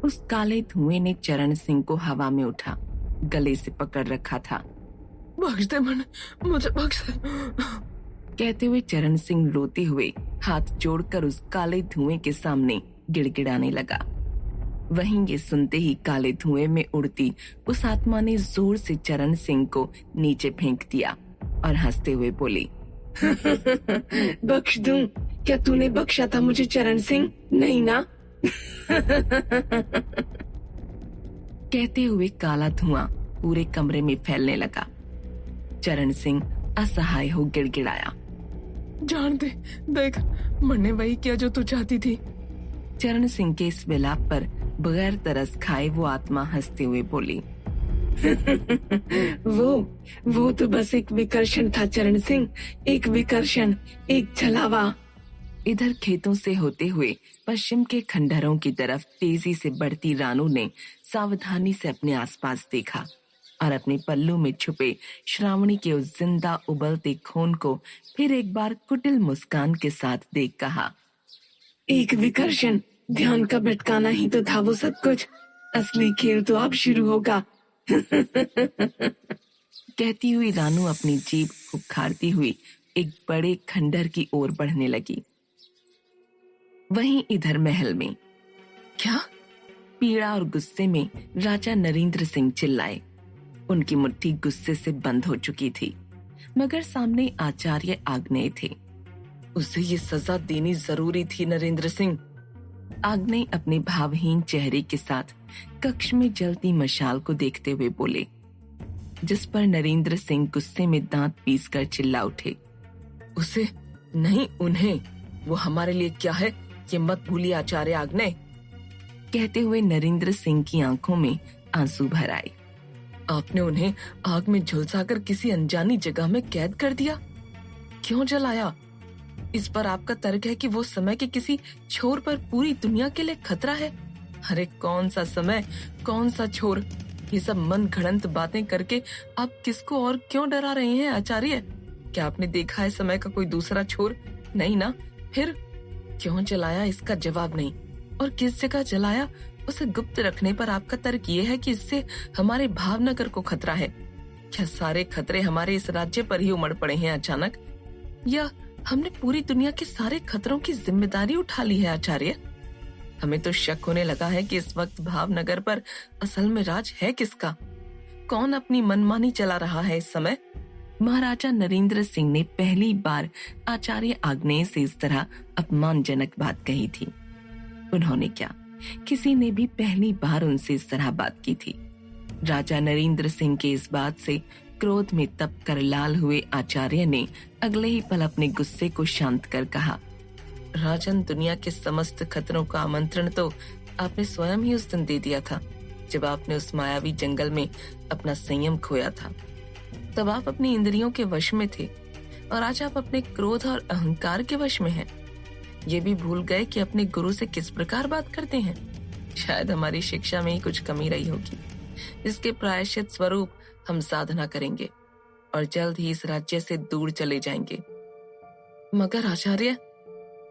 उस काले धुएं ने चरण सिंह को हवा में उठा गले से पकड़ रखा था। बख्श दे मुझे बख्श दे। कहते हुए चरण सिंह रोते हुए हाथ जोड़कर उस काले धुएं के सामने गिड़गिड़ाने लगा। वहीं ये सुनते ही काले धुएं में उड़ती उस आत्मा ने जोर से चरण सिंह को नीचे फेंक दिया और हंसते हुए बोली, बख्श दूं? क्या तूने बख्शा था मुझे चरण सिंह? नहीं ना? कहते हुए काला धुआं पूरे कमरे में फैलने लगा। चरण सिंह असहाय हो गिड़गिड़ाया, जान दे, देख मरने वही क्या जो तू चाहती थी। चरण सिंह के इस विलाप पर बगैर तरस खाए वो आत्मा हंसते हुए बोली, वो तो बस एक विकर्षण था चरण सिंह, एक विकर्षण, एक छलावा। इधर खेतों से होते हुए पश्चिम के खंडहरों की तरफ तेजी से बढ़ती रानू ने सावधानी से अपने आसपास देखा और अपने पल्लू में छुपे श्रावणी के उस जिंदा उबलते खून को फिर एक बार कुटिल मुस्कान के साथ देख कहा, एक विकर्षण, ध्यान का भटकाना ही तो था वो सब कुछ। असली खेल तो अब शुरू होगा। कहती हुई रानू अपनी जीभ उखाड़ती हुई एक बड़े खंडहर की ओर बढ़ने लगी। वहीं इधर महल में क्या? पीड़ा और गुस्से में राजा नरेंद्र सिंह चिल्लाए। उनकी मुट्ठी गुस्से से बंद हो चुकी थी, मगर सामने आचार्य आग्नेय थे। उसे ये सजा देनी जरूरी थी नरेंद्र सिंह। आग्नेय अपने भावहीन चेहरे के साथ कक्ष में जलती मशाल को देखते हुए बोले, जिस पर नरेंद्र सिंह गुस्से में दांत पीसकर चिल्ला उठे, उसे नहीं, उन्हें। वो हमारे लिए क्या है ये मत भूलिए आचार्य आग्नेय। कहते हुए नरेंद्र सिंह की आंखों में आंसू भर आए। आपने उन्हें आग में झुलसाकर किसी अनजानी जगह में कैद कर दिया। क्यों जलाया? इस पर आपका तर्क है कि वो समय के किसी छोर पर पूरी दुनिया के लिए खतरा है। अरे कौन सा समय, कौन सा छोर? ये सब मन घड़ंत बातें करके आप किसको और क्यों डरा रहे हैं आचार्य? क्या आपने देखा है समय का कोई दूसरा छोर? नहीं ना? फिर क्यों जलाया इसका जवाब नहीं, और किस जगह जलाया उसे गुप्त रखने पर आपका तर्क ये है कि इससे हमारे भावनगर को खतरा है। क्या सारे खतरे हमारे इस राज्य पर ही उमड़ पड़े हैं अचानक, या हमने पूरी दुनिया के सारे खतरों की जिम्मेदारी उठा ली है आचार्य? हमें तो शक होने लगा है कि इस वक्त भावनगर पर असल में राज है किसका? कौन अपनी मनमानी चला रहा है इस समय? महाराजा नरेंद्र सिंह ने पहली बार आचार्य आग्नेय से इस तरह अपमानजनक बात कही थी। उन्होंने क्या, किसी ने भी पहली बार उनसे इस तरह बात की थी। राजा नरेंद्र सिंह के इस बात से क्रोध में तप कर लाल हुए आचार्य ने अगले ही पल अपने गुस्से को शांत कर कहा, राजन, दुनिया के समस्त खतरों का आमंत्रण तो आपने स्वयं ही उस दिन दे दिया था जब आपने उस मायावी जंगल में अपना संयम खोया था। तब आप अपनी इंद्रियों के वश में थे और आज आप अपने क्रोध और अहंकार के वश में हैं। ये भी भूल गए कि अपने गुरु से किस प्रकार बात करते हैं। शायद हमारी शिक्षा में ही कुछ कमी रही होगी, जिसके प्रायश्चित स्वरूप हम साधना करेंगे और जल्द ही इस राज्य से दूर चले जाएंगे। मगर आचार्य,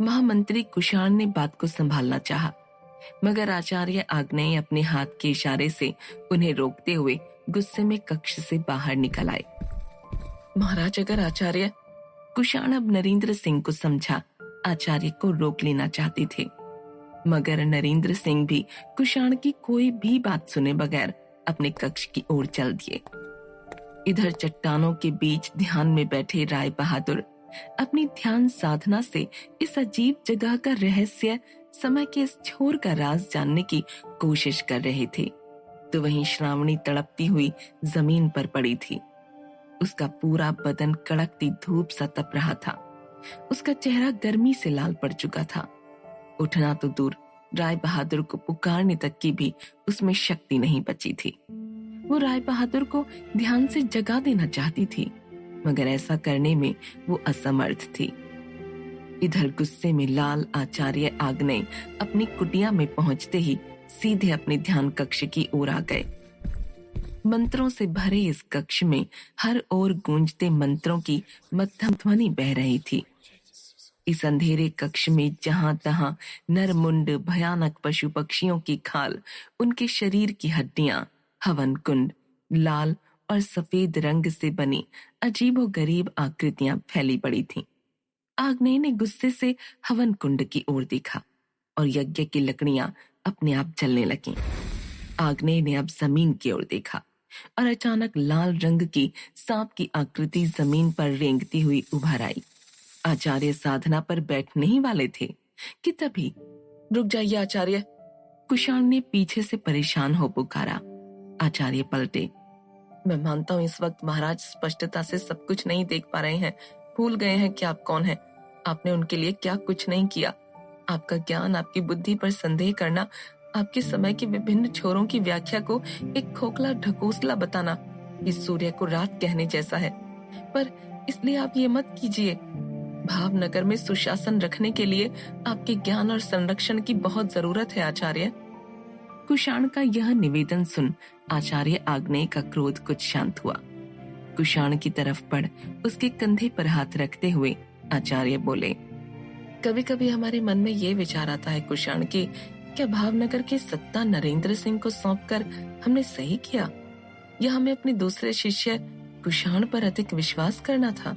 महामंत्री कुषाण ने बात को संभालना चाहा, मगर आचार्य आग्नेय अपने हाथ के इशारे से उन्हें रोकते हुए गुस्से में कक्ष से बाहर निकल आए। महाराज, अगर आचार्य। कुषाण अब नरेंद्र सिंह को समझा आचार्य को रोक लेना चाहते थे, मगर नरेंद्र सिंह भी कुषाण की कोई भी बात सुने बगैर अपने कक्ष की ओर चल दिए। इधर चट्टानों के बीच ध्यान में बैठे राय बहादुर अपनी ध्यान साधना से इस अजीब जगह का रहस्य, समय के इस छोर का राज जानने की कोशिश कर रहे थे, तो वहीं श्रावणी तड़पती हुई जमीन पर पड़ी थी। उसका पूरा बदन कड़कती धूप सा तप रहा था। उसका चेहरा गर्मी से लाल पड़ चुका था। उठना तो दूर, राय बहादुर को पुकारने तक की भी उसमें शक्ति नहीं बची थी। वो राय बहादुर को ध्यान से जगा देना चाहती थी, मगर ऐसा करने में वो असमर्थ थी। इधर गुस्से में लाल आचार्य आग्नेय अपनी कुटिया में पहुंचते ही सीधे अपने ध्यान कक्ष की ओर आ गए। मंत्रों से भरे इस कक्ष में हर ओर गूंजते मंत्रों की मध्यम ध्वनि बह रही थी। इस अंधेरे कक्ष में जहां तहां नरमुंड भयानक पशु पक्षियों की खाल, उनके शरीर की हड्डियां, हवन कुंड, लाल और सफेद रंग से बनी अजीबोगरीब आकृतियां फैली पड़ी थीं। आग्नेय ने गुस्से से हवन कुंड की ओर देखा और यज्ञ की लकड़ियां अपने आप जलने लगीं। आग्नेय ने अब जमीन की ओर देखा और अचानक लाल रंग की सांप की आकृति जमीन पर रेंगती हुई उभर आई। आचार्य साधना पर बैठने ही वाले थे कि तभी, रुक जाइए आचार्य, कुषाण ने पीछे से परेशान हो पुकारा। आचार्य पलटे। मैं मानता हूँ इस वक्त महाराज स्पष्टता से सब कुछ नहीं देख पा रहे हैं, भूल गए हैं कि आप कौन हैं। आपने उनके लिए क्या कुछ नहीं किया। आपका ज्ञान, आपकी बुद्धि पर संदेह करना, आपके समय के विभिन्न छोरों की व्याख्या को एक खोखला ढकोसला बताना, इस सूर्य को रात कहने जैसा है। पर इसलिए आप ये मत कीजिए। भावनगर में सुशासन रखने के लिए आपके ज्ञान और संरक्षण की बहुत जरूरत है आचार्य। कुषाण का यह निवेदन सुन आचार्य आग्नेय का क्रोध कुछ शांत हुआ। कुषाण की तरफ बढ़ उसके कंधे पर हाथ रखते हुए आचार्य बोले, कभी कभी हमारे मन में ये विचार आता है कुषाण की, क्या भावनगर की सत्ता नरेंद्र सिंह को सौंपकर हमने सही किया, या हमें अपने दूसरे शिष्य कुषाण पर अधिक विश्वास करना था?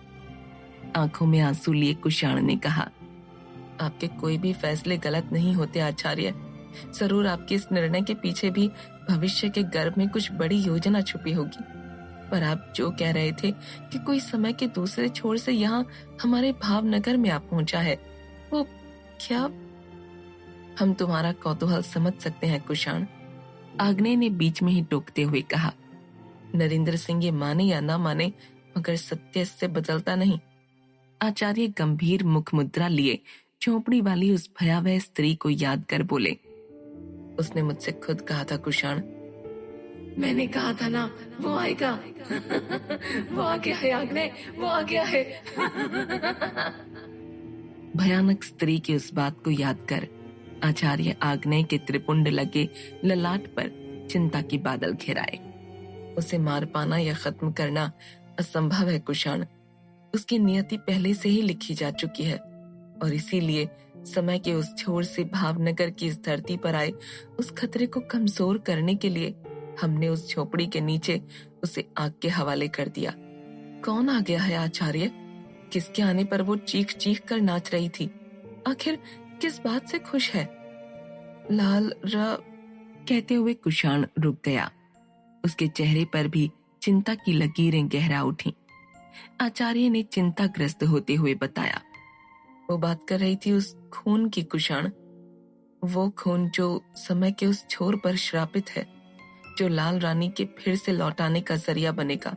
आंखों में आंसू लिए कुषाण ने कहा, आपके कोई भी फैसले गलत नहीं होते आचार्य। जरूर आपके इस निर्णय के पीछे भी भविष्य के गर्भ में कुछ बड़ी योजना छुपी होगी। पर आप जो कह रहे थे कि कोई समय के दूसरे छोर से यहाँ हमारे भावनगर में आप पहुंचा है, वो क्या? हम तुम्हारा कौतूहल समझ सकते हैं कुषाण, आग्नेय ने बीच में ही टोकते हुए कहा। नरेंद्र सिंह ये माने या ना माने, मगर सत्य इससे बदलता नहीं। आचार्य गंभीर मुख मुद्रा लिए झोपड़ी वाली उस भयावह स्त्री को याद कर बोले, उसने मुझसे खुद कहा था कुषाण, मैंने कहा था ना वो आएगा। वो आ गया है आग्नेय, वो आ गया है। भयानक स्त्री की उस बात को याद कर आचार्य आग्नेय के त्रिपुंड लगे ललाट पर चिंता की बादल घिराए। उसे मार पाना या खत्म करना असंभव है कुषाण। उसकी नियति पहले से ही लिखी जा चुकी है और इसीलिए समय के उस छोर से भावनगर की इस धरती पर आए उस खतरे को कमजोर करने के लिए हमने उस झोपड़ी के नीचे उसे आग के हवाले कर दिया। कौन आ गया है आचार्य? किसके आने पर वो चीख चीख कर नाच रही थी? आखिर किस बात से खुश है? लाल र कहते हुए कुषाण रुक गया। उसके चेहरे पर भी चिंता की लकीरें गहरा उठी। आचार्य ने चिंताग्रस्त होते हुए बताया, वो बात कर रही थी उस खून की कुषाण, वो खून जो समय के उस छोर पर श्रापित है, जो लाल रानी के फिर से लौटाने का जरिया बनेगा।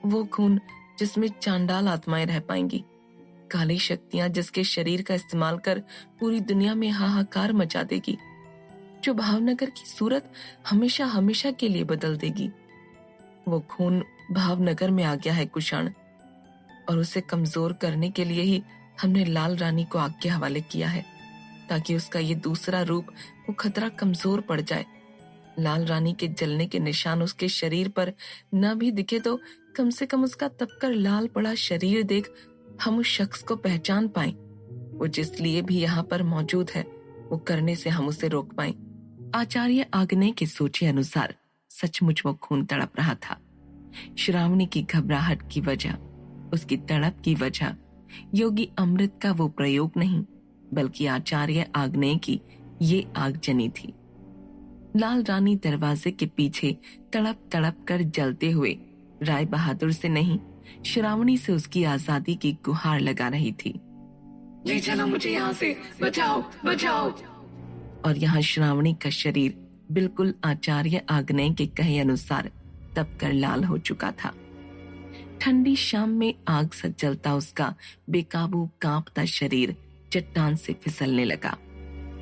वो खून जिसमें चांडाल आत्माएं रह पाएंगी, काली शक्तियां जिसके शरीर का इस्तेमाल कर पूरी दुनिया में हाहाकार मचा देगी, जो भावनगर की सूरत हमेशा हमेशा के लिए बदल देगी। वो खून भावनगर में आ गया है कुषाण, और उसे कमजोर करने के लिए ही हमने लाल रानी को आग के हवाले किया है, ताकि उसका ये दूसरा रूप, वो खतरा कमजोर पड़ जाए। लाल रानी के जलने के निशान उसके शरीर पर न भी दिखे तो कम से कम उसका तपकर लाल पड़ा शरीर देख हम उस शख्स को पहचान पाएं। वो जिस लिए भी यहाँ पर मौजूद है, वो करने से हम उसे रोक पाएं। आचार्य आग्नेय के सोचे अनुसार सचमुच वो खून तड़प रहा था। श्रावणी की घबराहट की वजह, उसकी तड़प की वजह योगी अमृत का वो प्रयोग नहीं, बल्कि आचार्य आग्नेय की ये आगजनी थी। लाल रानी दरवाजे के पीछे तड़प तड़प कर जलते हुए राय बहादुर से नहीं, श्रावणी से उसकी आजादी की गुहार लगा रही थी। ले चलो मुझे यहाँ से, बचाओ बचाओ। और यहाँ श्रावणी का शरीर बिल्कुल आचार्य आग्नेय के कहे अनुसार तप कर लाल हो चुका था। ठंडी शाम में आग सा जलता उसका बेकाबू कांपता शरीर चट्टान से फिसलने लगा।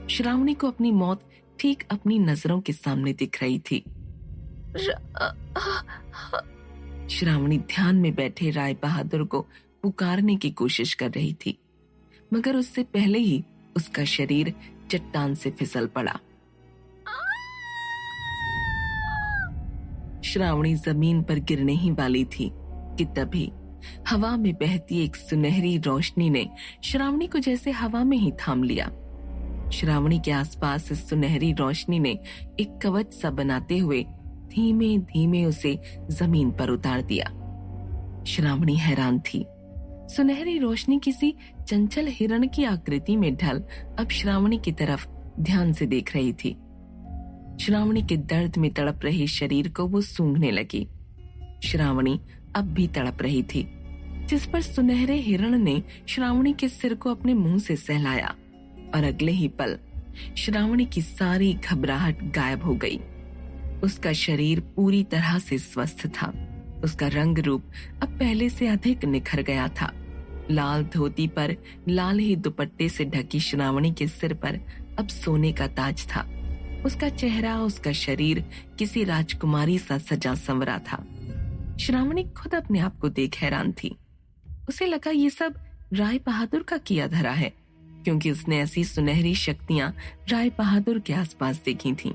श्रावणी को अपनी मौत ठीक अपनी नजरों के सामने दिख रही थी। श्रावणी ध्यान में बैठे राय बहादुर को पुकारने की कोशिश कर रही थी, मगर उससे पहले ही उसका शरीर चट्टान से फिसल पड़ा। श्रावणी जमीन पर गिरने ही वाली थी कि तभी हवा में बहती एक सुनहरी रोशनी ने श्रावणी को जैसे हवा में ही थाम लिया। श्रावणी के आसपास इस सुनहरी रोशनी ने एक कवच सा बनाते हुए धीमे धीमे उसे जमीन पर उतार दिया। श्रावणी हैरान थी। सुनहरी रोशनी किसी चंचल हिरण की आकृति में ढल अब श्रावणी की तरफ ध्यान से देख रही थी। श्रावणी के दर्द में तड़प रहे शरीर को वो सूंघने लगी। श्रावणी अब भी तड़प रही थी, जिस पर सुनहरे हिरण ने श्रावणी के सिर को अपने मुंह से सहलाया और अगले ही पल श्रावणी की सारी घबराहट गायब हो गई। उसका शरीर पूरी तरह से स्वस्थ था। उसका रंग रूप अब पहले से अधिक निखर गया था। लाल धोती पर लाल ही दुपट्टे से ढकी श्रावणी के सिर पर अब सोने का ताज था। उसका चेहरा, उसका शरीर किसी राजकुमारी सा सजा संवरा था। श्रावणी खुद अपने आप को देख हैरान थी। उसे लगा ये सब राय बहादुर का किया धरा है, क्योंकि उसने ऐसी सुनहरी शक्तियां राय बहादुर के आसपास देखी थीं।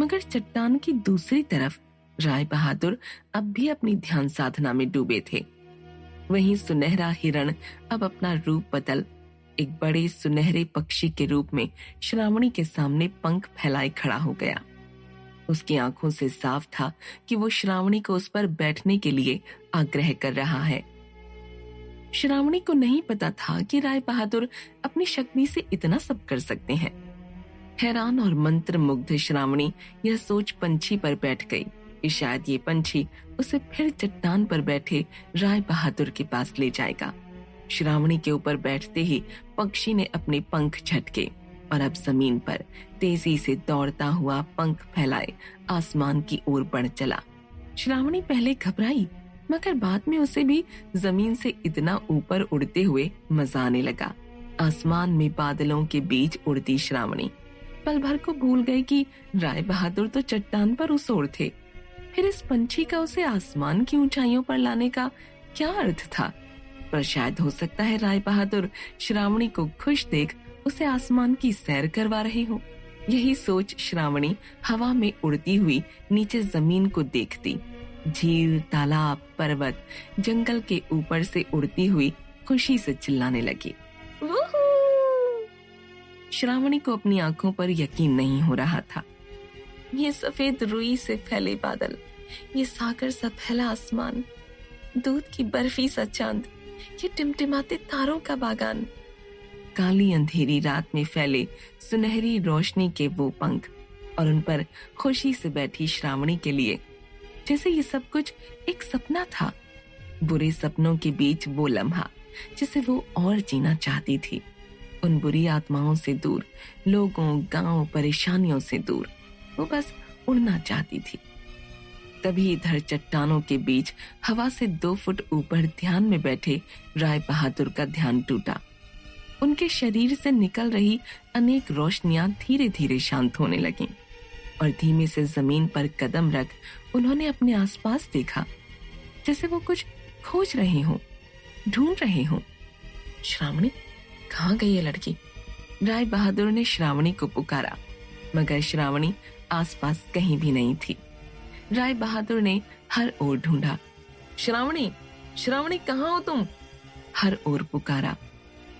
मगर चट्टान की दूसरी तरफ राय बहादुर अब भी अपनी ध्यान साधना में डूबे थे। वहीं सुनहरा हिरण अब अपना रूप बदल एक बड़े सुनहरे पक्षी के रूप में श्रावणी के सामने पंख फैलाए खड़ा हो गया। उसकी आंखों से साफ था कि वो श्रावणी को उस पर बैठने के लिए आग्रह कर रहा है। श्रावणी को नहीं पता था कि राय बहादुर अपनी शक्ति से इतना सब कर सकते हैं। हैरान और मंत्र मुग्ध श्रावणी यह सोच पंछी पर बैठ गई कि शायद ये पंछी उसे फिर चट्टान पर बैठे राय बहादुर के पास ले जाएगा। श्रावणी के ऊपर बैठते ही पक्षी ने अपने पंख झटके और अब जमीन पर तेजी से दौड़ता हुआ पंख फैलाए आसमान की ओर बढ़ चला। श्रावणी पहले घबराई, मगर बाद में उसे भी जमीन से इतना ऊपर उड़ते हुए मजा आने लगा। आसमान में बादलों के बीच उड़ती श्रावणी पल भर को भूल गई कि राय बहादुर तो चट्टान पर उसोड़ थे। फिर इस पंछी का उसे आसमान की ऊंचाइयों पर लाने का क्या अर्थ था? पर शायद हो सकता है राय बहादुर श्रावणी को खुश देख उसे आसमान की सैर करवा रहे हो। यही सोच श्रावणी हवा में उड़ती हुई नीचे जमीन को देखती। झील, तालाब, पर्वत, जंगल के ऊपर से उड़ती हुई खुशी से चिल्लाने लगी। श्रावणी को अपनी आंखों पर यकीन नहीं हो रहा था। ये सफेद रुई से फैले बादल, ये सागर सा फैला आसमान, दूध की बर्फी सा चांद, ये टिमटिमाते तारों का बागान, काली अंधेरी रात में फैले सुनहरी रोशनी के वो पंख और उन पर खुशी से बैठी श्रावणी के लिए जैसे ये सब कुछ एक सपना था। बुरे सपनों के बीच वो लम्हा जिसे वो और जीना चाहती थी। उन बुरी आत्माओं से दूर, लोगों, गांव, परेशानियों से दूर वो बस उड़ना चाहती थी। तभी इधर चट्टानों के बीच हवा से 2 फुट ऊपर ध्यान में बैठे राय बहादुर का ध्यान टूटा। उनके शरीर से निकल रही अनेक रोशनियां धीरे धीरे शांत होने लगीं और धीमे से जमीन पर कदम रख उन्होंने अपने आसपास देखा, जैसे वो कुछ खोज रहे हों, ढूंढ रहे हों। श्रावणी, कहाँ गई ये लड़की? राय बहादुर ने श्रावणी को पुकारा, मगर श्रावणी आसपास कहीं भी नहीं थी। राय बहादुर ने हर ओर ढूंढा। श्रावणी, श्रावणी कहाँ हो तुम? हर ओर पुकारा,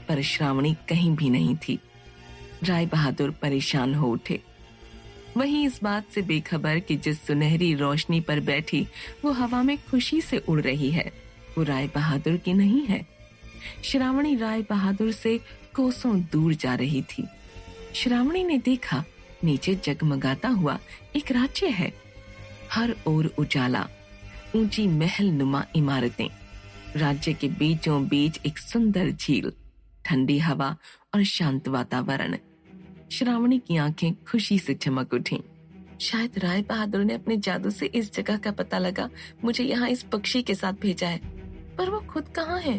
पर श्रावणी कहीं भी नहीं थी। राय बहादुर परेशान हो उठे। वहीं इस बात से बेखबर कि जिस सुनहरी रोशनी पर बैठी वो हवा में खुशी से उड़ रही है, वो राय बहादुर की नहीं है। श्रावणी राय बहादुर से कोसों दूर जा रही थी। श्रावणी ने देखा नीचे जगमगाता हुआ एक राज्य है। हर ओर उजाला, ऊंची महल नुमा इमारतें, राज्य के बीचों बीच एक सुंदर झील, ठंडी हवा और शांत वातावरण। श्रावणी की आंखें खुशी से चमक उठीं। शायद राय बहादुर ने अपने जादू से इस जगह का पता लगा मुझे यहाँ इस पक्षी के साथ भेजा है, पर वो खुद कहाँ है?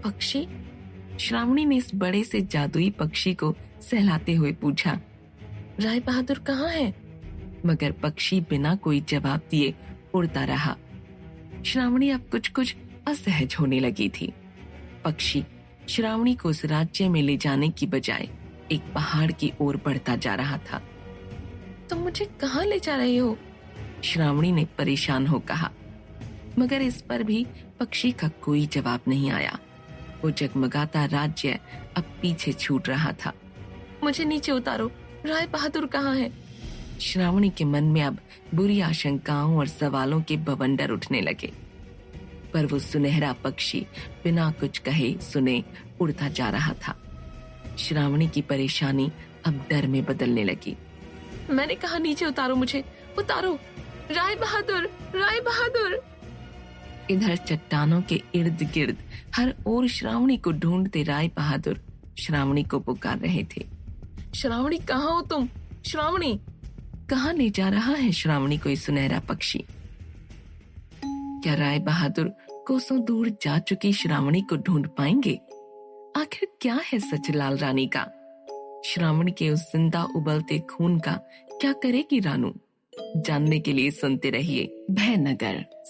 पक्षी? श्रावणी ने इस बड़े से जादुई पक्षी को सहलाते हुए पूछा, राय बहादुर कहाँ है? मगर पक्षी बिना कोई जवाब दिए उड़ता रहा। श्रावणी अब कुछ कुछ असहज होने लगी थी। पक्षी श्रावणी को उस राज्य में ले जाने की बजाय एक पहाड़ की ओर बढ़ता जा रहा था। तुम मुझे कहाँ ले जा रहे हो? श्रावणी ने परेशान हो कहा। मगर इस पर भी पक्षी का कोई जवाब नहीं आया। वो जगमगाता राज्य अब पीछे छूट रहा था। मुझे नीचे उतारो, राय बहादुर कहाँ है? श्रावणी के मन में अब बुरी आशंकाओं और सवालों के बवंडर उठने लगे। पर वो सुनहरा पक्षी बिना कुछ कहे सुने उड़ता जा रहा था। श्रावणी की परेशानी अब डर में बदलने लगी। मैंने कहा नीचे उतारो, मुझे उतारो, राय बहादुर, राय बहादुर। इधर चट्टानों के इर्द गिर्द हर ओर श्रावणी को ढूंढते राय बहादुर श्रावणी को पुकार रहे थे। श्रावणी कहाँ हो तुम? श्रावणी! कहाँ ले जा रहा है श्रावणी कोई सुनहरा पक्षी? क्या राय बहादुर कोसों दूर जा चुकी श्रावणी को ढूंढ पाएंगे? आखिर क्या है सच लाल रानी का? श्रावणी के उस जिंदा उबलते खून का क्या करेगी रानू? जानने के लिए सुनते रहिए भयनगर।